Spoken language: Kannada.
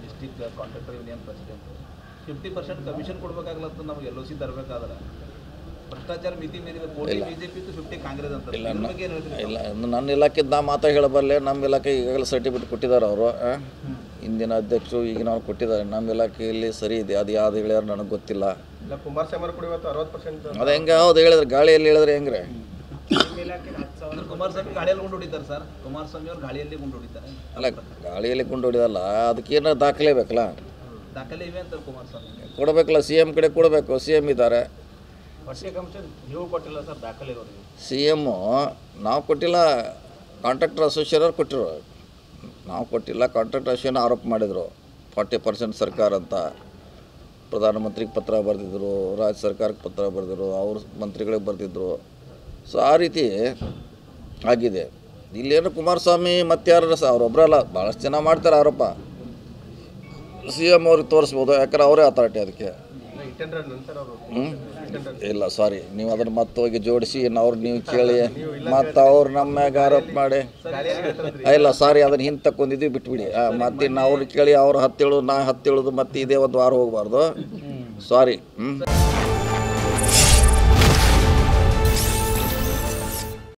District contractor union president 50% commission ಕೊಡಬೇಕಾಗ್ಲತ್ತ ನಮಗೆ LOC ತರಬೇಕಾದ್ರೆ ಭ್ರಷ್ಟಾಚಾರ ಮಿತಿ ಮೀರಿದ 40 BJP 50 ಕಾಂಗ್ರೆಸ್ ಅಂತ ಇಲ್ಲ ನನ್ನ ಇಲಾಖೆದು ನಾ ಮಾತಾ ಹೇಳಬಲ್ಲೆ. ನಮ್ಮ ಇಲಾಖೆ ಈಗಾಗಲೇ ಸರ್ಟಿಫಿಕೇಟ್ ಕೊಟ್ಟಿದ್ದಾರೆ ಅವರು, ಇಂದಿನ ಅಧ್ಯಕ್ಷರು ಈಗಿನವ್ರು ಕೊಟ್ಟಿದ್ದಾರೆ. ನಮ್ಮ ಇಲಾಖೆಯಲ್ಲಿ ಸರಿ ಇದೆ, ಅದು ಯಾವ್ದು ಹೇಳ್ಯಾರ ನನಗೆ ಗೊತ್ತಿಲ್ಲ. ಕುಮಾರಸ್ವಾಮಿ ಕೂಡ ಇವತ್ತು 60% ಅದು ಹೆಂಗೆ ಯಾವ್ದು ಹೇಳಿದ್ರೆ ಗಾಳಿಯಲ್ಲಿ ಹೇಳಿದ್ರೆ ಹೆಂಗ್ರೆ? ಕುಮಾರಸ್ವಾಮಿ ಗಾಳಿಯಲ್ಲಿ ಗುಂಡು ಹೊಡಿತಾರೆ ಸರ್. ಕುಮಾರಸ್ವಾಮಿ ಅವ್ರು ಗಾಳಿಯಲ್ಲಿ ಗುಂಡು ಹೊಡಿತಾರೆ. ಅಲ್ಲ, ಗಾಳಿಯಲ್ಲಿ ಗುಂಡು ಹೊಡಿದಲ್ಲ, ಅದಕ್ಕೇನೋ ದಾಖಲೆ ಬೇಕಲ್ಲ, ದಾಖಲೆ ಇವೆ ಅಂತ ಕುಮಾರಸ್ವಾಮಿ ಕೊಡಬೇಕಲ್ಲ. CM ಕಡೆ ಕೊಡಬೇಕು, CM ಇದ್ದಾರೆ. ವರ್ಷ ಕಮಿಷನ್ ನೀವು ಕೊಟ್ಟಿಲ್ಲ ಸರ್ ದಾಖಲೆ ಅವರಿಗೆ. CM ನಾವು ಕೊಟ್ಟಿಲ್ಲ, ಕಾಂಟ್ರಾಕ್ಟರ್ ಅಸೋಸಿಯೇಷನ್ ಅವ್ರು ಕೊಟ್ಟಿರು, ನಾವು ಕೊಟ್ಟಿಲ್ಲ. ಕಾಂಟ್ರಾಕ್ಟರ್ ಅಸೋಸಿಯೇಷನ್ ಆರೋಪ ಮಾಡಿದರು 40% ಸರ್ಕಾರ ಅಂತ. ಪ್ರಧಾನಮಂತ್ರಿಗೆ ಪತ್ರ ಬರೆದಿದ್ರು, ರಾಜ್ಯ ಸರ್ಕಾರಕ್ಕೆ ಪತ್ರ ಬರೆದಿದ್ರು, ಅವ್ರ ಮಂತ್ರಿಗಳಿಗೆ ಬರೆದಿದ್ರು. ಸೊ ಆ ರೀತಿ ಆಗಿದೆ. ಇಲ್ಲೇನು ಕುಮಾರಸ್ವಾಮಿ ಮತ್ತು ಯಾರು ಅವರೊಬ್ಬರಲ್ಲ, ಭಾಳಷ್ಟು ಜನ ಮಾಡ್ತಾರೆ ಆರೋಪ. CM ಅವ್ರಿಗೆ ತೋರಿಸ್ಬೋದು, ಯಾಕಂದ್ರೆ ಅವರೇ ಅಥಾರಿಟಿ ಅದಕ್ಕೆ. ಇಲ್ಲ ಸಾರಿ, ನೀವು ಅದನ್ನು ಮತ್ತೆ ಹೋಗಿ ಜೋಡಿಸಿ ಅವ್ರು ನೀವು ಕೇಳಿ ಮತ್ತು ಅವ್ರು ನಮ್ಮ ಮ್ಯಾಗ ಆರೋಪ ಮಾಡಿ. ಇಲ್ಲ ಸಾರಿ, ಅದನ್ನು ಹಿಂದೆ ತಕ್ಕೊಂಡಿದ್ವಿ, ಬಿಟ್ಬಿಡಿ. ಮತ್ತು ಇನ್ನು ಅವ್ರು ಕೇಳಿ ಅವ್ರು 10 ಹೇಳೋದು, ನಾ 10 ಹೇಳೋದು, ಮತ್ತು ಇದೇ ಒಂದು ವಾರ ಹೋಗಬಾರ್ದು. ಸಾರಿ.